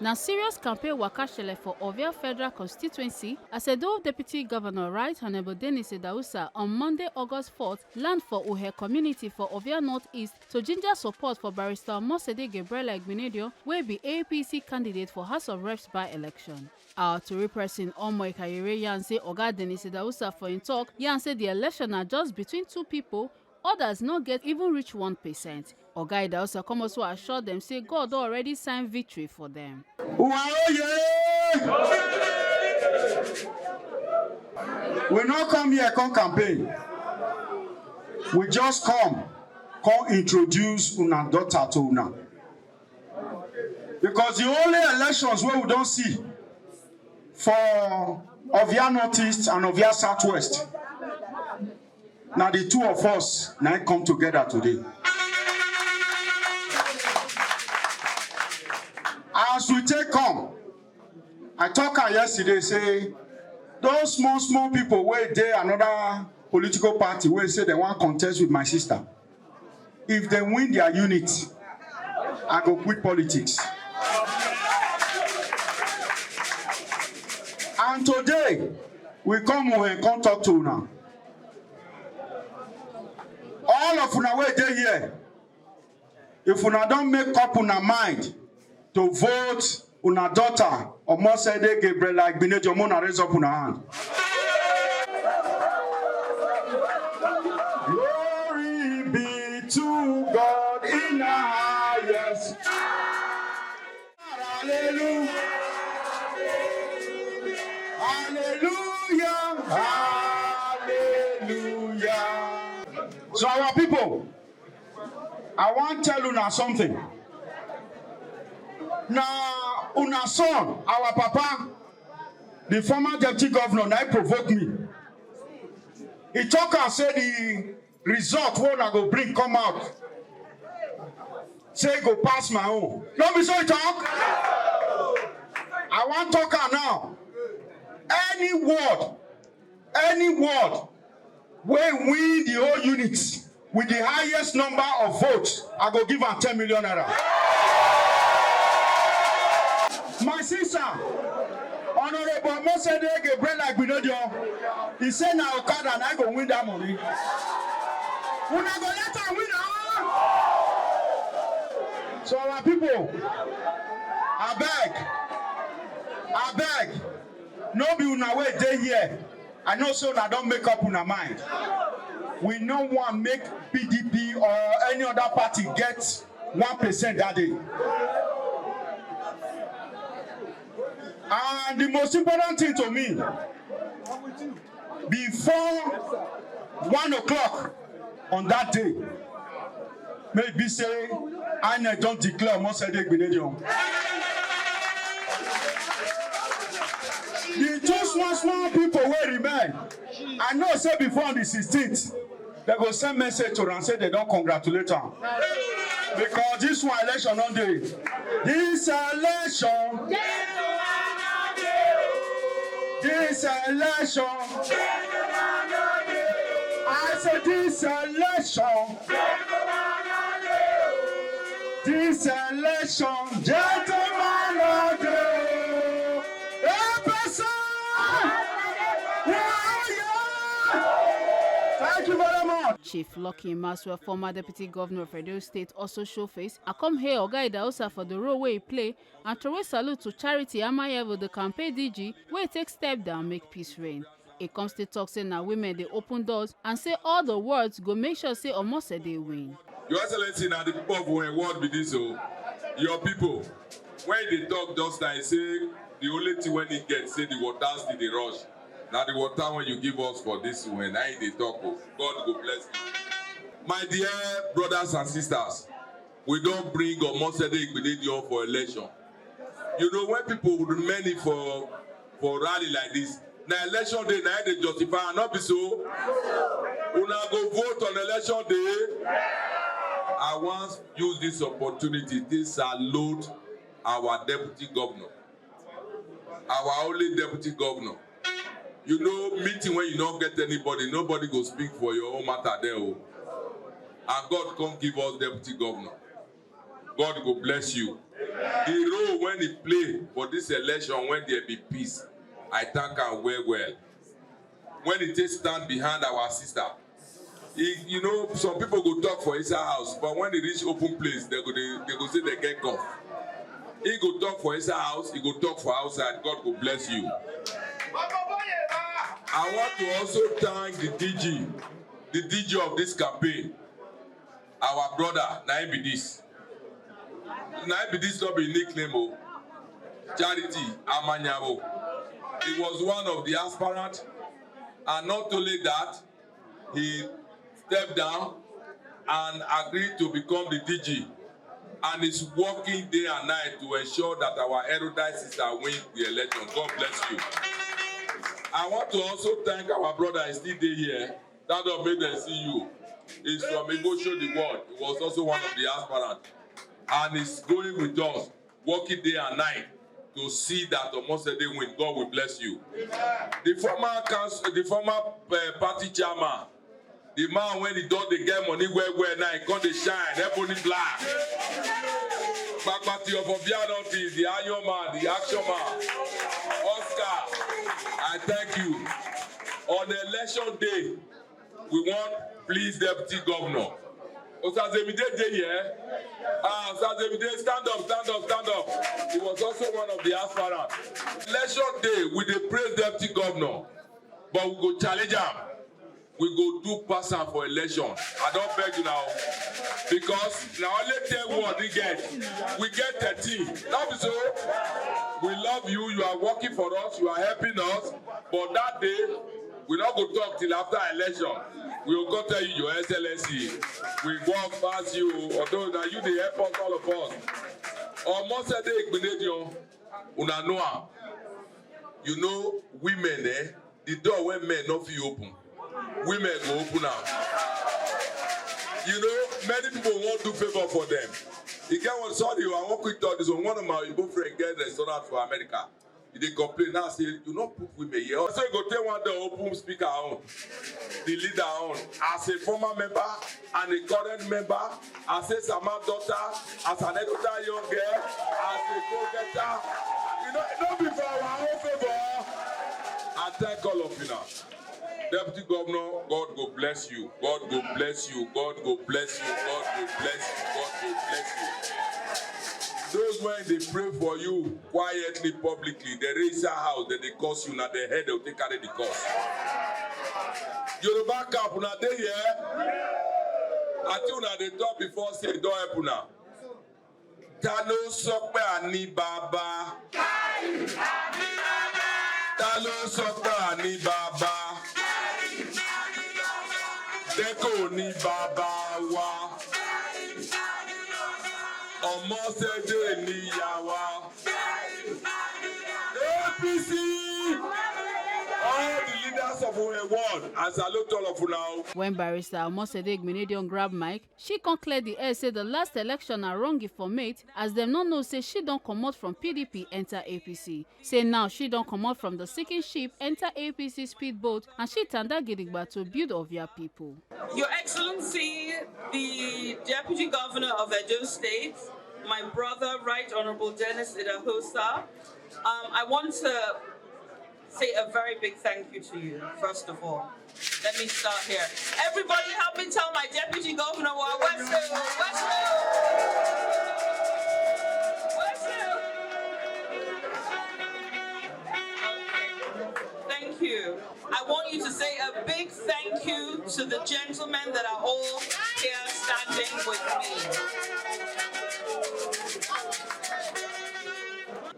Now, serious campaign waka shele for Ovia Federal Constituency as Edo Deputy Governor Right Honorable Edo DG Idahosa on Monday, August 4th, land for Uhen community for Ovia North-East to ginger support for Barrister Omosede Igbinedion, wey be APC candidate for House of Reps by-election. Our Tory person Omo Ikayere yarn say Oga Edo DG Idahosa for im talk yarn say the election are just between two people, others not get even reach 1%. Oga Idahosa come also assure them say God already signed victory for them. We not come here come campaign. We just come introduce una daughter to una. Because the only elections where we don't see for Ovia North-East and Ovia South-West, now the two of us now come together today. As we take come, I talked yesterday, say, those small people where they another political party where say they want contest with my sister. If they win their unit, I go quit politics. And today, we come and come talk to una. All of una where they here, if una don't make up una mind to vote una daughter Omosede Igbinedion, mona raise up una hand. Glory be to God in the highest. Hallelujah. Hallelujah. Hallelujah. So our people, I want to tell una something. Now, una son, our papa, the former deputy governor, now provoked me. He talk and say the result what I go bring come out. Say go pass my own. Don't be so he talk. I want talker now. Any word where win the whole unit with the highest number of votes, I go give am 10 million naira. My sister, Honorable Omosede Igbinedion, he said now Okada and I go win that money. Una go let her win, So our people, I beg, no be una way dey here. I know so una don't make up una mind. We no want make PDP or any other party get 1% that day. And the most important thing to me, before 1 o'clock on that day, maybe say, I don't declare Omosede Igbinedion. The two small people will remain. I know say before on the 16th, they go send message to them and say they don't congratulate them. Because this one election on day. This election. This election, I said this election, gentlemen of the APC, thank you very much. Chief Lucky Maswell, former Deputy Governor of Edo State, also show face. I come here Oga Idahosa for the role where he play and throw a salute to Charity Amayevo, the campaign DG, where take step down make peace reign. It comes to talk say now women they open doors and say all the words go make sure say Omosede win. Your Excellency, now the people of Uhen word be this, so your people, when they talk just like say the only thing when it gets say the water still the rush. Now the water when you give us for this when I they talk, God go bless you. My dear brothers and sisters, we don't bring Omosede Igbinedion for election. You know when people would remain for rally like this, now election day now they justify and not be so. Una go vote on election day. I want to use this opportunity to salute our deputy governor, our only deputy governor. You know, meeting when you don't get anybody, nobody go speak for your own matter there. And God come give us deputy governor. God go bless you. The role when he play for this election when there be peace, I thank am well. When he take stand behind our sister, you know, some people go talk for inside house, but when they reach open place, they go say they get cough. He go talk for inside house, he go talk for outside. God go bless you. I want to also thank the DG of this campaign, our brother, Naim Bidis. Naim Bidis not be nickname, oh. Charity Amanyabo. He was one of the aspirants, and not only that, he stepped down and agreed to become the DG, and is working day and night to ensure that our erudite sister wins the election. God bless you. I want to also thank our brother, he's still here. That don't make them see you. He's from Igbo Show the World. He was also one of the aspirants. And he's going with us, working day and night to see that Omosede win. God will bless you. The former party chairman, the man when he don't get money where now he come to shine, everybody black. Backparty of Ovia North-East, the Iron Man, the Action Man, Oscar, I thank you. On the election day, we want please Deputy Governor. Osazemide day here. Osazemide, stand up. He was also one of the aspirants. Election day, we dey praise Deputy Governor, but we go challenge him. We go do pass am for election. I don't beg you now. Because now only 10 words we get 13. That is so. We love you. You are working for us. You are helping us. But that day, we not go talk till after election. We will go tell you your SLSC. We walk past you. Although now you dey help us, all of us. Omosede Igbinedion, una know am. You know women, the door when men no fit open. Women go open now. You know, many people won't do favor for them. You get one, sorry, I won't quick talk this one. One of my Igbo friends get a restaurant for America. They complain now, say, do not put women here. So you go tell one the open speaker on, the leader on. As a former member and a current member, as a Sama daughter, as an elder young girl, as a go-getter. You know, it don't be for our own favor. I thank all of you now. Deputy Governor, God go bless you. God go bless you. God go bless you. God go bless you. God go bless you. Those when they pray for you quietly, publicly, they raise your house, then they curse you, now their head they'll take carry the curse. Yoruba camp, now they here. Until now they talk before say don't help now. Talo sokpe ani baba. Talo sokpe ani baba. Deko ni baba wa. Omosede ni yawa. APC. All the leaders of our world, I salute all of you now. When barrister Omosede Igbinedion grab mic, she con clear the air say the last election na wrong informate as them no know say she don't come out from PDP enter APC. Say now she don't come out from the sinking ship enter APC speedboat and she tanda gidigba to build Ovia people. Your Excellency, the Deputy Governor of Edo State, my brother, Right Honorable Dennis Idahosa, I want to say a very big thank you to you, first of all. Let me start here. Everybody help me tell my Deputy Governor what Westfield. Thank you. I want you to say a big thank you to the gentlemen that are all here standing with me.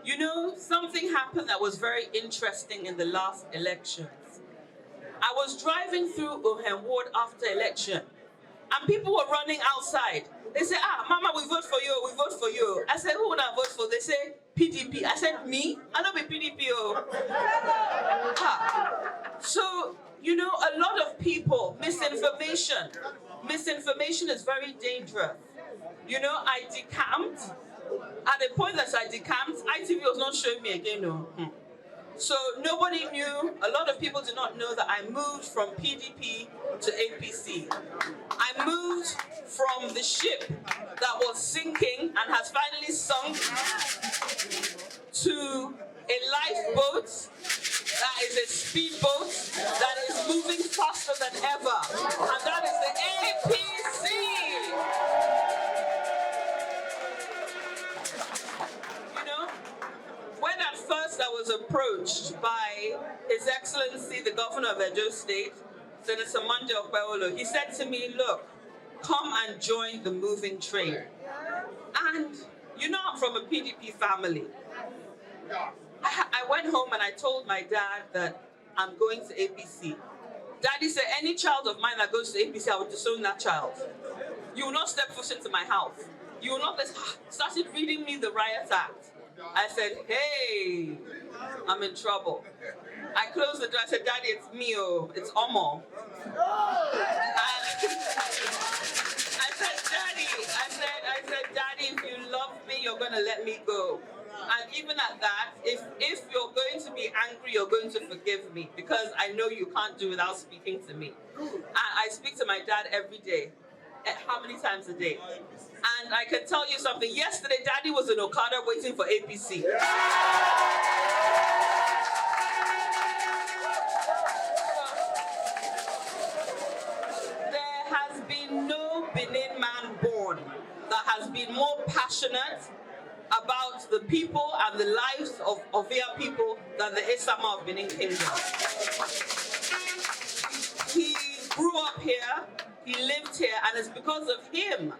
You know, something happened that was very interesting in the last elections. I was driving through Uhen ward after election, and people were running outside. They said, Mama, we vote for you, we vote for you. I said, who would I vote for? They say, PDP. I said, me? I don't be PDP, oh. So, you know, a lot of people, misinformation. Misinformation is very dangerous. You know, I decamped. At the point that I decamped, ITV was not showing me again, no. So nobody knew, a lot of people did not know that I moved from PDP to APC. I moved from the ship that was sinking and has finally sunk to a lifeboat that is a speedboat that is moving faster than ever. And that is the APC. You know, when at first I was approached by His Excellency, the Governor of Edo State, Senator Monday Okpewolo, he said to me, look, come and join the moving train. And you know, I'm from a PDP family. I went home and I told my dad that I'm going to APC. Daddy said, any child of mine that goes to APC, I will disown that child. You will not step foot into my house. You will not, started reading me the Riot Act. I said, hey, I'm in trouble. I closed the door, I said, Daddy, it's me, it's Omo. I said, Daddy, if you love me, you're gonna let me go. And even at that, if you're going to be angry, you're going to forgive me, because I know you can't do without speaking to me. And I speak to my dad every day. How many times a day? And I can tell you something. Yesterday, Daddy was in Okada waiting for APC. There has been no Benin man born that has been more passionate about the people and the lives of Ovia people than the Esama of Benin Kingdom. He grew up here, he lived here, and it's because of him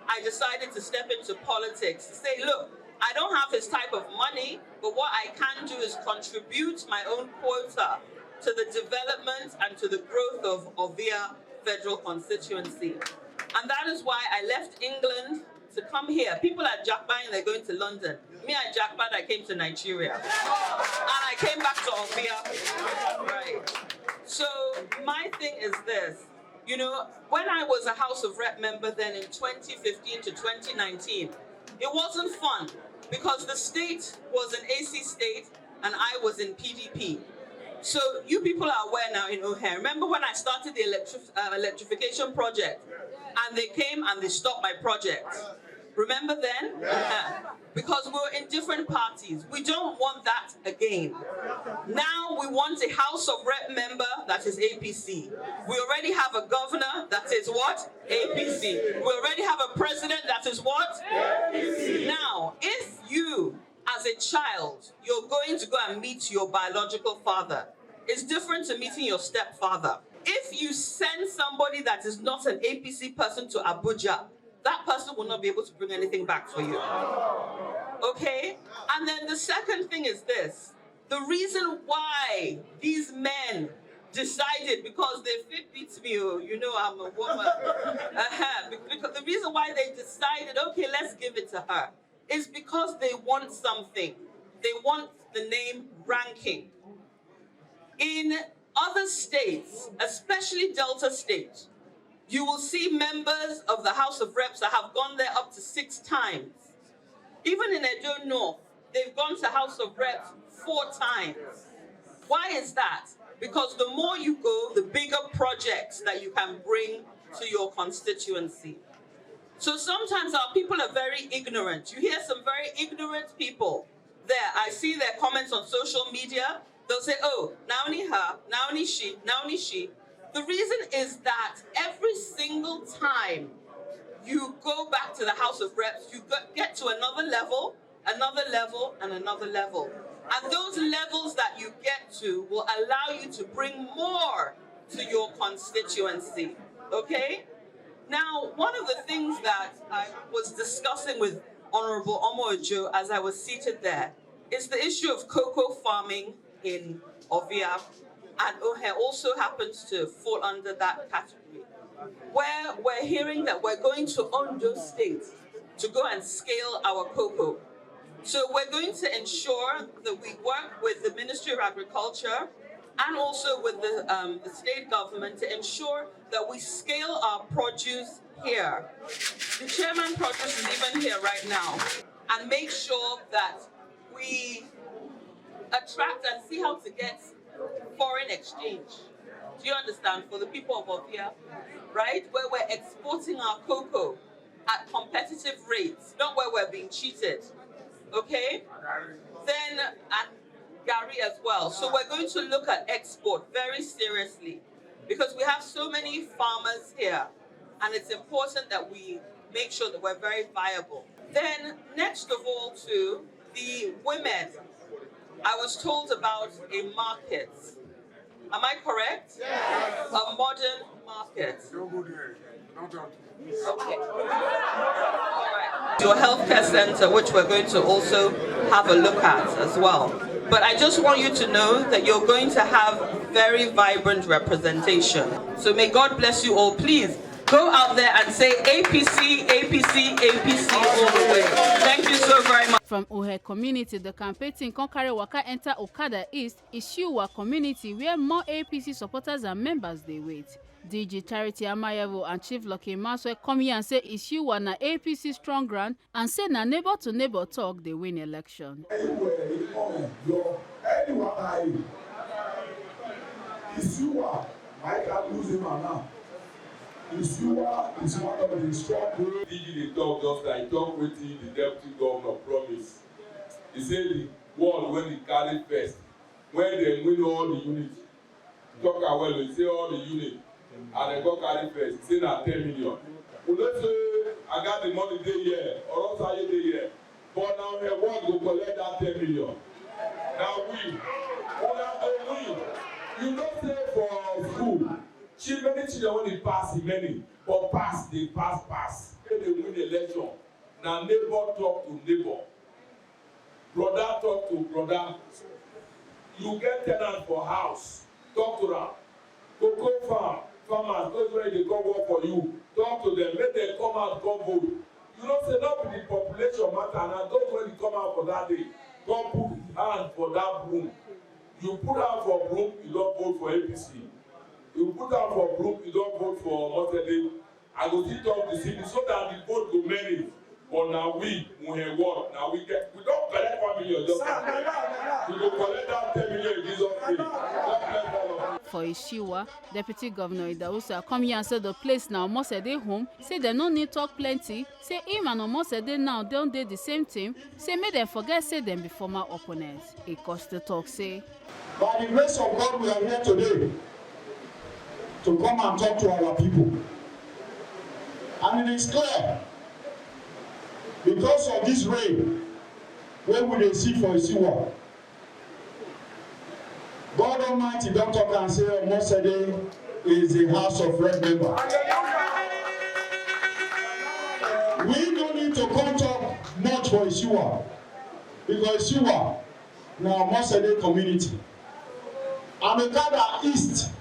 I decided to step into politics, to say, look, I don't have his type of money, but what I can do is contribute my own quota to the development and to the growth of Ovia Federal Constituency. And that is why I left England to come here. People are jackpotting, they're going to London. Me, I jackpot, I came to Nigeria. And I came back to Ovia. Right. So my thing is this. You know, when I was a House of Rep member then in 2015 to 2019, it wasn't fun because the state was an AC state and I was in PDP. So you people are aware now in Uhen. Remember when I started the electrification project and they came and they stopped my project? Remember then? Because we were in different parties. We don't want that again. Now we want a House of Rep member that is APC. We already have a governor that is what? APC. We already have a president that is what? APC. Now, if you, as a child, you're going to go and meet your biological father, it's different to meeting your stepfather. If you send somebody that is not an APC person to Abuja, that person will not be able to bring anything back for you. Okay? And then the second thing is this. The reason why these men decided, because they fit beats me, you know I'm a woman. Because the reason why they decided, okay, let's give it to her, is because they want something. They want the name ranking. In other states, especially Delta State, you will see members of the House of Reps that have gone there up to 6 times. Even in Edo North, they've gone to House of Reps 4 times. Why is that? Because the more you go, the bigger projects that you can bring to your constituency. So sometimes our people are very ignorant. You hear some very ignorant people there. I see their comments on social media. They'll say, oh, now only her, now only she, now only she. The reason is that every single time you go back to the House of Reps, you get to another level, and another level. And those levels that you get to will allow you to bring more to your constituency, okay? Now, one of the things that I was discussing with Honorable Omo as I was seated there is the issue of cocoa farming in Ovia, and Uhen also happens to fall under that category, where we're hearing that we're going to Ondo State to go and scale our cocoa. So we're going to ensure that we work with the Ministry of Agriculture and also with the state government to ensure that we scale our produce here. The chairman produce is even here right now, and make sure that we attract and see how to get foreign exchange. Do you understand? For the people of Ovia, right? Where we're exporting our cocoa at competitive rates, not where we're being cheated. Okay? Then, and Gary as well. So we're going to look at export very seriously because we have so many farmers here and it's important that we make sure that we're very viable. Then, next of all, to the women, I was told about a market. Am I correct? Yes. A modern market. Okay. All right. Your healthcare center, which we're going to also have a look at as well. But I just want you to know that you're going to have very vibrant representation. So may God bless you all. Please go out there and say APC, APC, APC all the way. Thank you so very much. From Uhen community, the campaign team can carry waka enter Okada East, Ishiwa community, where more APC supporters and members they wait. DG Charity Amayevo and Chief Lucky Maswe come here and say Ishiwa na APC strong ground and say na neighbor to neighbor talk they win election. Ishiwa, I can't lose him now. Ishiwa is one of the strong groups. DG talk just like talk with the deputy governor promise. He said the word when he carried first, when they win all the units, talk well, they say all the units, and they go carry first, say na 10 million. We don't say I got the money day here, or else I day here. But now her word go collect that 10 million. Now we, you don't say for school. Many children when they pass many, but pass, they pass. When they win the election, now neighbor talk to neighbor, brother talk to brother. You get tenant for house, talk to them. Cocoa farmers, those where they come work for you, talk to them, let them come out, come vote. You know, say not be the population matter, and those when they come out for that day, come put hand for that broom. You put out for broom, you don't vote for APC. You put out for broom, you don't vote for Omosede. I go sit up the city so that the vote go many. But now we have what? Now we don't collect 1 million just we go collect that 10 million in Jesus' name. For Ishiwa, Deputy Governor Idahosa come here and say the place now Omosede home, say they no need talk plenty, say him and Omosede now don't do the same team, say may they forget say them be former opponents. It cost the talk say. By the grace of God, we are here today to come and talk to our people. And it is clear, because of this rain, where will they see for Ishiwa? God Almighty don't talk and say Omosede is the House of Rep member. We don't need to come talk much for Ishiwa, because Ishiwa now Omosede community. And Okada East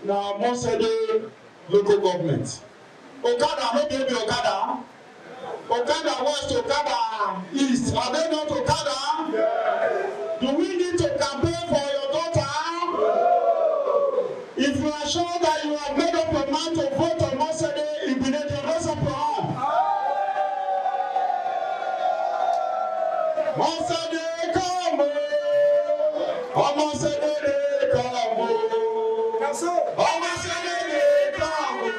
now Omosede local government. Okada no baby Okada. Okada West, Okada East. Are they not Okada? Yes. Do we need to campaign for your daughter? No. If you are sure that you have made up your mind to vote on Omosede Igbinedion, raise up your hand. Omosede come, Omosede come, Omosede come.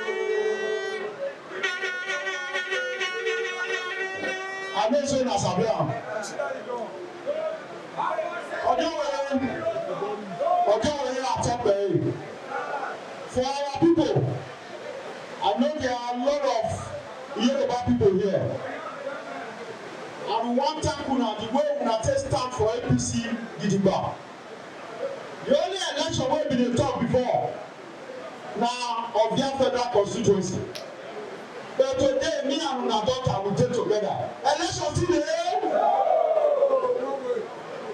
I may say na Sabia. For our people, I know there are a lot of Yoruba people here. And one time, the way we take stand for APC Gidigba. The only election where we did talk before, now of their federal constituency. But today, me and my daughter will take together. Election still there.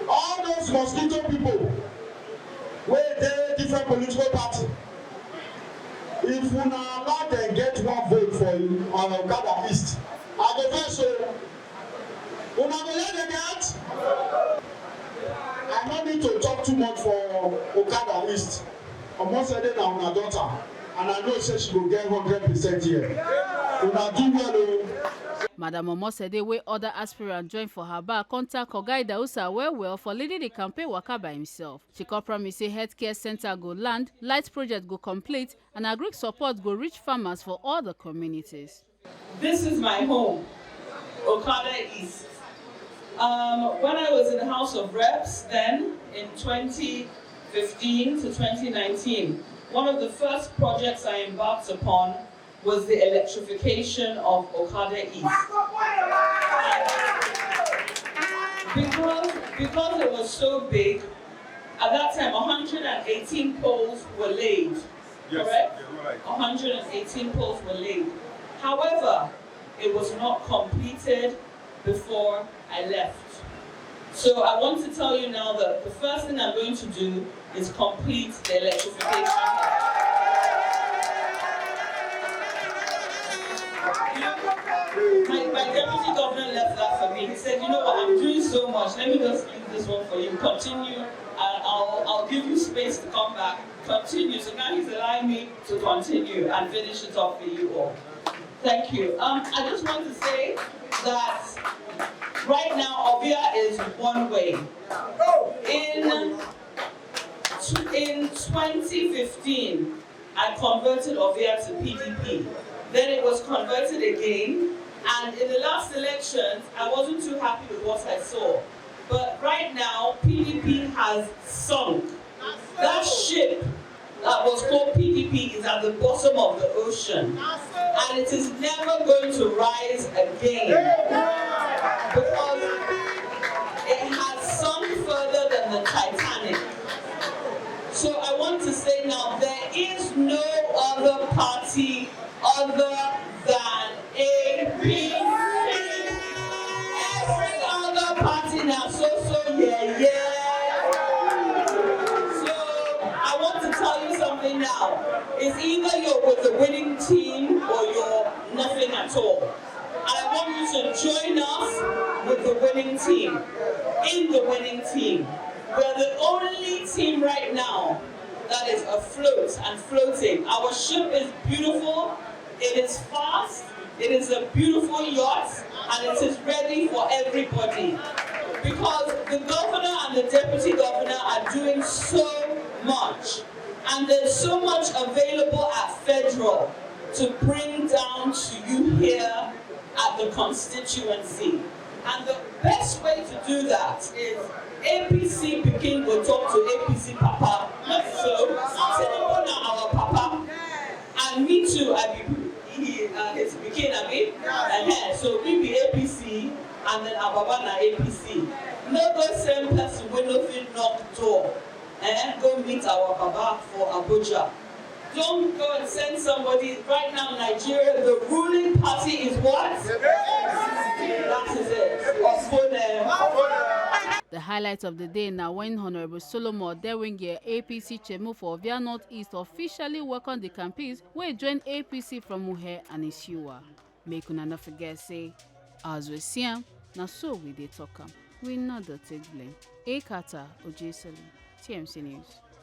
All those mosquito people, where they different political party. If we now allow them get one vote for you on Okada East, I go first so. We now go let them get. I don't need to talk too much for Okada East. Omosede na my daughter, and I know say she will get 100% here. We now do well. Madam Omosede, wey other aspirants join for her back, contact Oga Idahosa well for leading the campaign waka by himself. She come promise say healthcare center go land, light project go complete, and agric support go reach farmers for all the communities. This is my home, Okada East. When I was in the House of Reps then, in 2015 to 2019, one of the first projects I embarked upon was the electrification of Okada East. Because it was so big, at that time 118 poles were laid, yes, correct? Yeah, right. 118 poles were laid. However, it was not completed before I left. So I want to tell you now that the first thing I'm going to do is complete the electrification. My deputy governor left that for me. He said, you know what, I'm doing so much, let me just leave this one for you. Continue, and I'll give you space to come back. Continue. So now he's allowing me to continue and finish it off for you all. Thank you. I just want to say that right now Ovia is one way. In 2015, I converted Ovia to PDP. Then it was converted again. And in the last elections, I wasn't too happy with what I saw. But right now, PDP has sunk. That ship that was called PDP is at the bottom of the ocean. And it is never going to rise again. Because it has sunk further than the Titanic. So I want to say now, there is no other party other than APC. Every other party now, yeah. So I want to tell you something now. It's either you're with the winning team or you're nothing at all. And I want you to join us with the winning team. In the winning team. We're the only team right now that is afloat and floating. Our ship is beautiful, it is fast, it is a beautiful yacht, and it is ready for everybody. Because the governor and the deputy governor are doing so much. And there's so much available at federal to bring down to you here at the constituency. And the best way to do that is APC Peking will talk to APC Papa. So, our Papa. And me too, I be his Peking, I mean. So we be APC and then Ababa na APC. No go same person when nothing knock door. Go meet our Baba for Abuja. Don't go and send somebody. Right now, Nigeria, the ruling party is what? That is it. The highlight of the day now when Honorable Solomon Dewinge, APC Chemu for Ovia North-East, officially welcomed the campaigns where joined APC from Uhen and Isiwa. Make una not forget say, as we see am, na so we dey talk am. We not the take blame. Ekata Ojeselu, TMC News.